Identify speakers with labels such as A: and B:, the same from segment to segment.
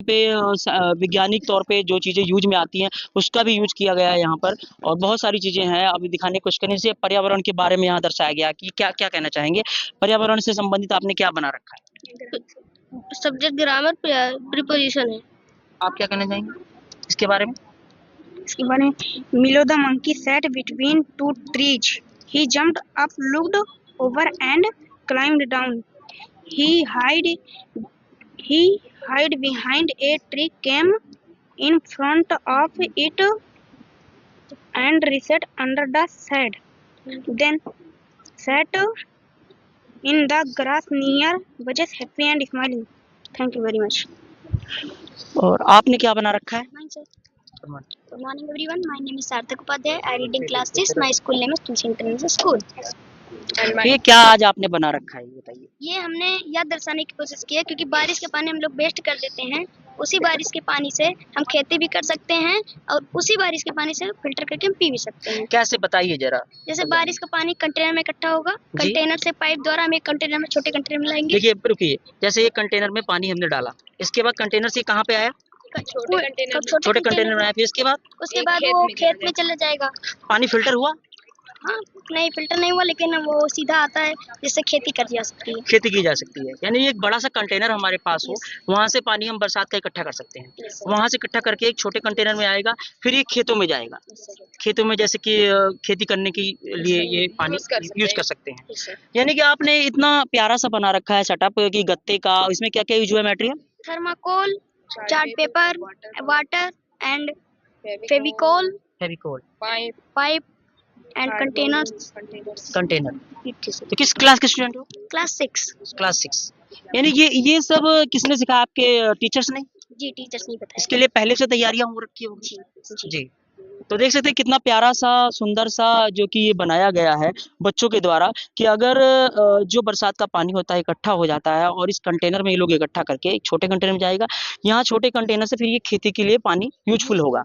A: पे वैज्ञानिक तौर पे जो चीज़ें यूज में आती हैं उसका भी यूज किया गया है यहाँ पर, और बहुत सारी चीज़ें हैं अभी दिखाने की कोशिश करने से। पर्यावरण के बारे में यहाँ दर्शाया गया कि क्या क्या कहना चाहेंगे, पर्यावरण से संबंधित आपने क्या बना रखा है?
B: सब्जेक्ट ग्रामर प्रीपोजिशन है।
A: आप क्या कहना चाहेंगे इसके बारे में?
B: इसके बारे में, Milo the monkey sat between two trees. He jumped up, looked over, and climbed down. He hid behind a tree, came in front of it, and reset under the shade. Then sat in the grass near, was happy and smiling. Thank you very much.
A: और आपने क्या बना रखा है?
B: Good morning everyone. My name is Sarthak Upadhyay. I read in class 6. My school name is Tulsi International School.
A: ये क्या आज आपने बना रखा है, ये बताइए।
B: ये हमने याद दर्शाने की कोशिश की है, क्योंकि बारिश के पानी हम लोग वेस्ट कर देते हैं, उसी बारिश के पानी से हम खेती भी कर सकते हैं और उसी बारिश के पानी से फिल्टर करके हम पी भी सकते हैं।
A: कैसे बताइए जरा।
B: जैसे बारिश का पानी कंटेनर में इकट्ठा होगा, कंटेनर से पाइप द्वारा हम एक कंटेनर में, छोटे कंटेनर में लाएंगे।
A: देखिए रुकिए, जैसे एक कंटेनर में पानी हमने डाला, इसके बाद कंटेनर से कहाँ पे आया? छोटे कंटेनर में आया, फिर इसके बाद
B: वो खेत में चला जाएगा।
A: पानी फिल्टर हुआ?
B: हाँ, नहीं फिल्टर नहीं हुआ, लेकिन वो सीधा आता है जिससे खेती कर जा सकती है।
A: खेती की जा सकती है, यानी एक बड़ा सा कंटेनर हमारे पास हो, वहाँ से पानी हम बरसात का इकट्ठा कर सकते हैं, वहाँ से इकट्ठा करके एक छोटे कंटेनर में आएगा, फिर ये खेतों में जाएगा। खेतों में जैसे कि खेती करने के लिए ये पानी यूज कर सकते हैं। यानी कि आपने इतना प्यारा सा बना रखा है सेटअप कि गत्ते का, इसमें क्या क्या यूज हुआ material?
B: Thermocol, chart paper, water and Fevicol, pipe and container.
A: तो किस क्लास के स्टूडेंट हो?
B: क्लास 6।
A: क्लास 6। यानी ये सब किसने सिखाया, आपके टीचर्स ने?
B: जी, टीचर्स नहीं बताया।
A: इसके लिए पहले से तैयारियां हो रखी होगी।
B: जी।
A: जी। तो देख सकते हैं कितना प्यारा सा, सुंदर सा जो कि ये बनाया गया है बच्चों के द्वारा, कि अगर जो बरसात का पानी होता है इकट्ठा हो जाता है और इस कंटेनर में ये लोग इकट्ठा करके एक छोटे कंटेनर में जाएगा, यहाँ छोटे कंटेनर से फिर ये खेती के लिए पानी यूजफुल होगा।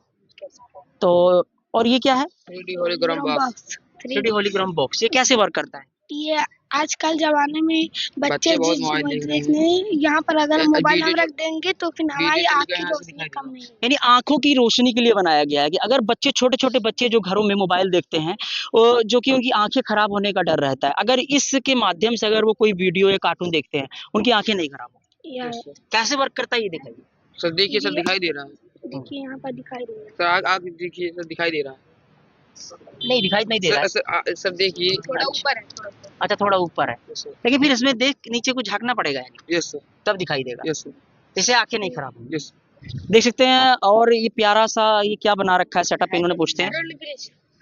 A: तो और ये क्या है?
B: 3D hologram box.
A: 3D hologram box, ये कैसे वर्क करता है?
B: ये आजकल जमाने में बच्चे बहुत मोबाइल देखने, यहाँ पर अगर मोबाइल हम रख देंगे तो फिर हमारी आँख की रोशनी कम नहीं,
A: यानी आंखों की रोशनी के लिए बनाया गया है कि अगर बच्चे, छोटे छोटे बच्चे जो घरों में मोबाइल देखते हैं, जो कि उनकी आंखें खराब होने का डर रहता है, अगर इसके माध्यम से अगर वो कोई वीडियो या कार्टून देखते हैं, उनकी आंखें नहीं खराब होती। कैसे वर्क करता है ये दिखाइए
C: सर। देखिए सर, दिखाई दे रहा है।
B: देखिए यहाँ पर दिखाई दे रहा है
C: सर, आग देखिए सर, दिखाई दे रहा है।
A: नहीं, दिखाई नहीं दे रहा है
C: सर देखिए,
B: थोड़ा ऊपर है,
A: अच्छा, थोड़ा ऊपर है, लेकिन फिर इसमें देख नीचे को झांकना पड़ेगा, यानी
C: यस सर,
A: तब दिखाई देगा।
C: यस सर,
A: जैसे आंखें नहीं खराब होंगी।
C: यस।
A: देख सकते हैं। और ये प्यारा सा, ये क्या बना रखा है सेटअप, इन्होंने पूछते हैं।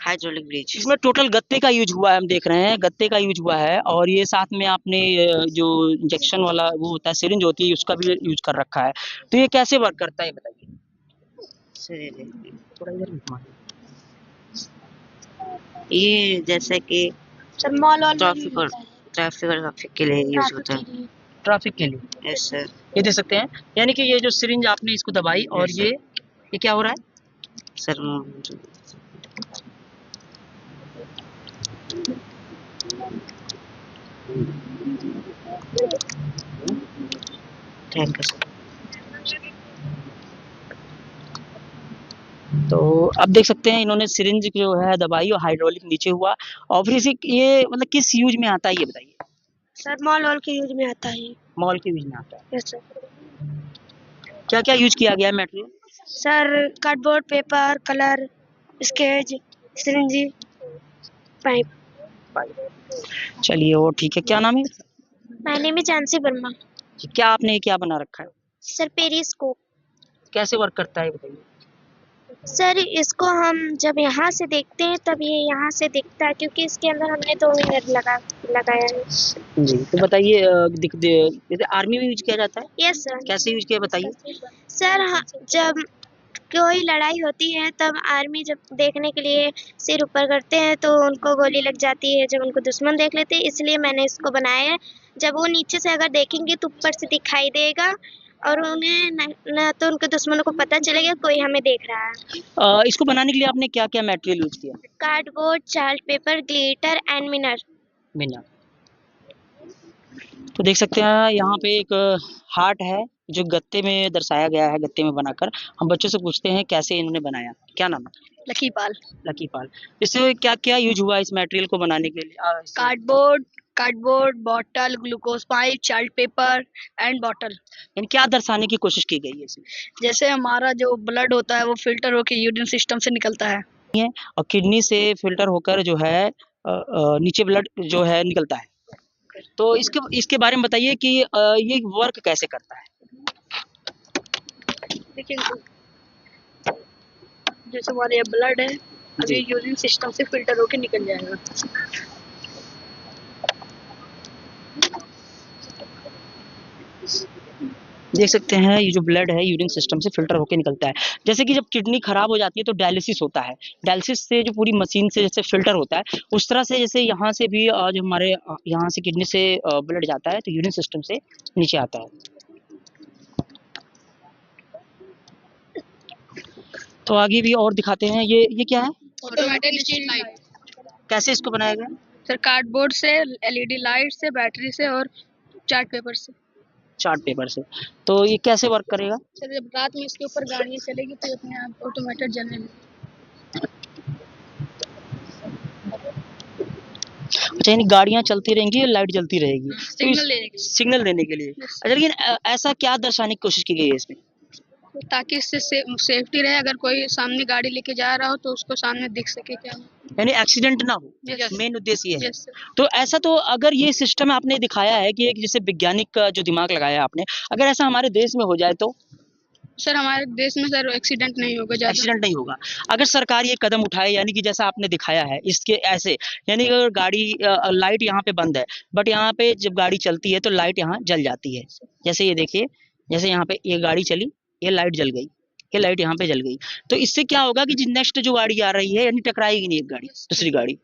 C: Hydraulic bridge.
A: इसमें टोटल गत्ते का यूज हुआ है, हम देख रहे हैं गत्ते का यूज हुआ है, और ये साथ में आपने जो इंजेक्शन वाला वो होता है, सिरिंज होती है, उसका भी यूज कर रखा है। तो ये कैसे वर्क करता है बताइए। थोड़ा इधर घुमाइए।
C: ये जैसे कि ट्रैफिक के लिए यूज होता है।
A: ट्रैफिक के लिए।
C: Yes sir.
A: ये देख सकते हैं, यानी कि ये जो सिरिंज आपने इसको दबाई और
C: Yes,
A: ये क्या हो रहा है
C: सर? Thank you sir.
A: तो अब देख सकते हैं इन्होंने सिरिंज जो है दबाई और हाइड्रोलिक नीचे हुआ, और फिर ये मतलब किस यूज में आता है ये बताइए।
B: सर मॉल वॉल के यूज में आता है।
A: मॉल के यूज में आता है।
B: Yes sir.
A: क्या क्या यूज किया गया है material?
B: Sir cardboard, paper, colour, sketch, syringe, pipe.
A: चलिए वो ठीक है, क्या नाम है?
B: My name is Jhansi Verma.
A: क्या आपने क्या बना रखा है?
B: Sir periscope.
A: कैसे वर्क करता है बताइए।
B: सर इसको हम जब यहाँ से देखते हैं तब ये यहाँ से दिखता है, क्योंकि इसके अंदर हमने 2 मिनट लगाया है।
A: जी, तो बताइए, जैसे आर्मी में यूज किया जाता है?
B: Yes sir.
A: कैसे यूज किया बताइए।
B: सर जब कोई लड़ाई होती है तब आर्मी जब देखने के लिए सिर ऊपर करते हैं तो उनको गोली लग जाती है, जब उनको दुश्मन देख लेते हैं, इसलिए मैंने इसको बनाया है। जब वो नीचे से अगर देखेंगे तो ऊपर से दिखाई देगा, और उन्हें न तो उनके दुश्मनों को पता चलेगा कोई हमें देख रहा है।
A: इसको बनाने के लिए आपने क्या क्या मटेरियल यूज किया?
B: Cardboard, chart paper, glitter and mirror.
A: तो देख सकते हैं यहाँ पे एक हार्ट है, जो गत्ते में दर्शाया गया है, गत्ते में बनाकर हम बच्चों से पूछते हैं कैसे इन्होंने बनाया। क्या नाम है?
D: लकी पाल।
A: लकी पाल। इससे क्या-क्या यूज़ हुआ इस मटेरियल को बनाने के लिए?
D: Cardboard, bottle, glucose pipe, chart paper and bottle.
A: यानी क्या दर्शाने की कोशिश की गई है इसमें?
D: जैसे हमारा जो ब्लड होता है वो फिल्टर होकर यूरिन सिस्टम से निकलता है।
A: और किडनी से फ़िल्टर होकर जो है नीचे ब्लड जो है निकलता है। तो इसके बारे में बताइए कि ये वर्क कैसे करता है?
D: देखिए जैसे हमारा ये ब्लड है, अभी
A: जी।
D: यूरिन सिस्टम से फिल्टर होकर निकल जाएगा।
A: देख सकते हैं ये जो ब्लड है यूरिन सिस्टम से फ़िल्टर होके निकलता है। जैसे कि जब किडनी खराब हो जाती है तो डायलिसिस होता है। डायलिसिस से जो पूरी मशीन से जैसे फ़िल्टर होता है, उस तरह से जैसे यहाँ से भी जो हमारे यहाँ से किडनी से ब्लड जाता है तो यूरिन सिस्टम से नीचे आता है। तो आगे भी और दिखाते हैं। ये क्या है?
D: Automatic street light.
A: कैसे इसको बनाया गया?
D: सर कार्डबोर्ड से, एलईडी लाइट से, बैटरी से और चार्ट पेपर से।
A: चार्ट पेपर से। तो ये कैसे वर्क करेगा?
D: सर जब रात में इसके ऊपर गाड़ियाँ चलेगी तो अपने आप ऑटोमेटिक जलने लगेगी।
A: अच्छा यानी गाड़ियाँ चलती रहेंगी और लाइट जलती रहेगी। तो
D: सिग्नल लेने के लिए।
A: सिग्नल देने के लिए। अच्छा लेकिन ऐसा क्या दर्शाने की कोशिश की गई है इसमें?
D: ताकि इससे सेफ्टी रहे, अगर कोई सामने गाड़ी लेके जा रहा हो तो उसको सामने दिख सके क्या।
A: यानी एक्सीडेंट ना हो,
D: Yes.
A: मेन उद्देश्य ये है।
D: Yes sir.
A: तो ऐसा तो अगर ये सिस्टम आपने दिखाया है कि एक जैसे वैज्ञानिक का जो दिमाग लगाया आपने, अगर ऐसा हमारे देश में हो जाए तो
D: सर हमारे देश में सर एक्सीडेंट नहीं होगा ज़्यादा।
A: एक्सीडेंट नहीं होगा। अगर सरकार ये कदम उठाए यानी कि जैसा आपने दिखाया है इसके ऐसे यानी अगर गाड़ी लाइट यहाँ पे बंद है बट यहाँ पे जब गाड़ी चलती है तो लाइट यहाँ जल जाती है। जैसे ये देखिए, जैसे यहाँ पे ये गाड़ी चली, ये लाइट जल गई, ये लाइट यहाँ पे जल गई। तो इससे क्या होगा कि नेक्स्ट जो गाड़ी आ रही है यानी टकराएगी नहीं एक गाड़ी दूसरी गाड़ी।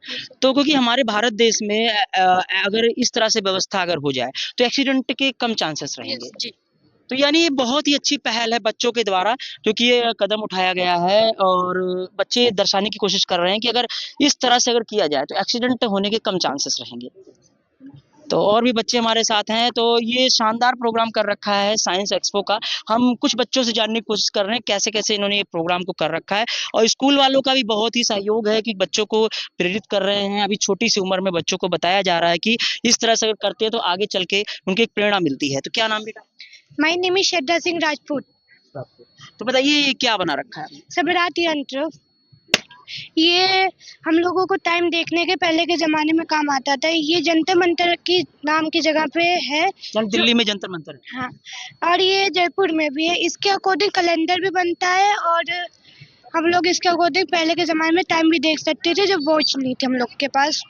A: तो क्योंकि हमारे भारत देश में अगर इस तरह से व्यवस्था अगर हो जाए तो एक्सीडेंट के कम चांसेस रहेंगे।
D: जी।
A: तो यानी ये बहुत ही अच्छी पहल है बच्चों के द्वारा क्योंकि ये कदम उठाया गया है और बच्चे दर्शाने की कोशिश कर रहे हैं कि अगर इस तरह से अगर किया जाए तो एक्सीडेंट होने के कम चांसेस रहेंगे। तो और भी बच्चे हमारे साथ हैं। तो ये शानदार प्रोग्राम कर रखा है साइंस एक्सपो का। हम कुछ बच्चों से जानने की कोशिश कर रहे हैं कैसे-कैसे इन्होंने ये प्रोग्राम को कर रखा है और स्कूल वालों का भी बहुत ही सहयोग है कि बच्चों को प्रेरित कर रहे हैं। अभी छोटी सी उम्र में बच्चों को बताया जा रहा है कि इस तरह से अगर करते हैं तो आगे चल के उनको एक प्रेरणा मिलती है। तो क्या नाम बेटा?
B: माय नेम इज श्रद्धा सिंह राजपूत।
A: तो बताइए ये क्या बना रखा है?
B: सबरात यंत्र। ये हम लोगों को टाइम देखने के पहले के ज़माने में काम आता था। ये जंतर मंतर की नाम की जगह पे है।
A: दिल्ली में जंतर मंतर है।
B: हाँ, और ये जयपुर में भी है। इसके अकॉर्डिंग कैलेंडर भी बनता है और हम लोग इसके अकॉर्डिंग पहले के ज़माने में टाइम भी देख सकते थे जब वॉच नहीं थी हम लोग के पास।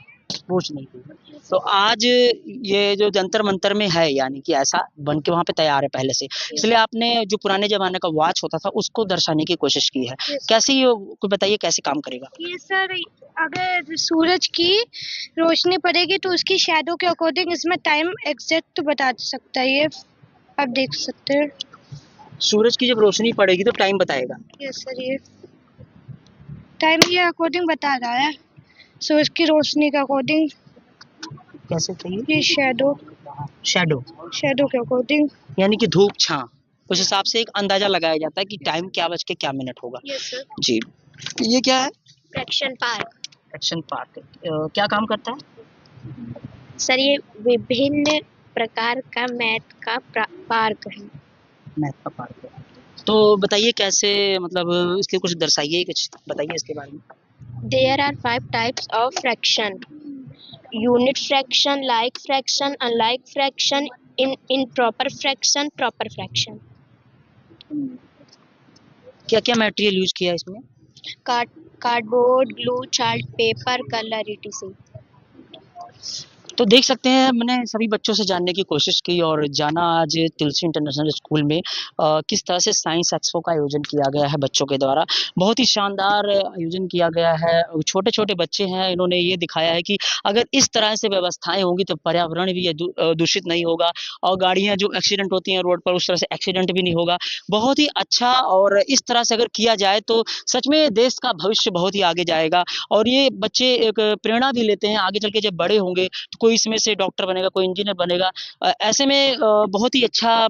A: पूछ नहीं थी। तो आज ये जो जंतर मंतर में है यानी कि ऐसा बन के वहाँ पे तैयार है पहले से, इसलिए आपने जो पुराने जमाने का वॉच होता था उसको दर्शाने की कोशिश की है। कैसे ये कोई बताइए कैसे काम करेगा?
B: ये सर अगर सूरज की रोशनी पड़ेगी तो उसकी शैडो के अकॉर्डिंग इसमें टाइम एग्जैक्ट बता सकता है। ये आप देख सकते हैं।
A: सूरज की जब रोशनी पड़ेगी तो टाइम बताएगा।
B: यस सर, ये टाइम ये अकॉर्डिंग बता रहा है सूरज की रोशनी के अकॉर्डिंग।
A: कैसे चाहिए?
B: ये शैडो के अकॉर्डिंग
A: यानी कि धूप छां उस हिसाब से एक अंदाजा लगाया जाता है कि टाइम क्या बज के क्या मिनट होगा।
B: Yes sir.
A: जी। ये क्या है?
B: Fraction park.
A: एक्शन पार्क क्या काम करता है?
B: सर ये विभिन्न प्रकार का मैथ का पार्क है।
A: मैथ का पार्क है। तो बताइए कैसे मतलब इसके कुछ दर्शाइए, कुछ बताइए इसके बारे में।
B: There are 5 types of fraction: unit fraction, like fraction, unlike fraction, improper fraction, proper fraction.
A: क्या क्या मटेरियल यूज किया है इसमें?
B: Cardboard, glue, chart paper, colour etc.
A: तो देख सकते हैं मैंने सभी बच्चों से जानने की कोशिश की और जाना आज तुलसी इंटरनेशनल स्कूल में किस तरह से साइंस एक्सपो का आयोजन किया गया है बच्चों के द्वारा। बहुत ही शानदार आयोजन किया गया है। छोटे छोटे बच्चे हैं, इन्होंने ये दिखाया है कि अगर इस तरह से व्यवस्थाएं होंगी तो पर्यावरण भी दूषित नहीं होगा और गाड़ियाँ जो एक्सीडेंट होती हैं रोड पर उस तरह से एक्सीडेंट भी नहीं होगा। बहुत ही अच्छा और इस तरह से अगर किया जाए तो सच में देश का भविष्य बहुत ही आगे जाएगा और ये बच्चे एक प्रेरणा भी लेते हैं आगे चल के जब बड़े होंगे तो कोई इसमें से डॉक्टर बनेगा, कोई इंजीनियर बनेगा। ऐसे में बहुत ही अच्छा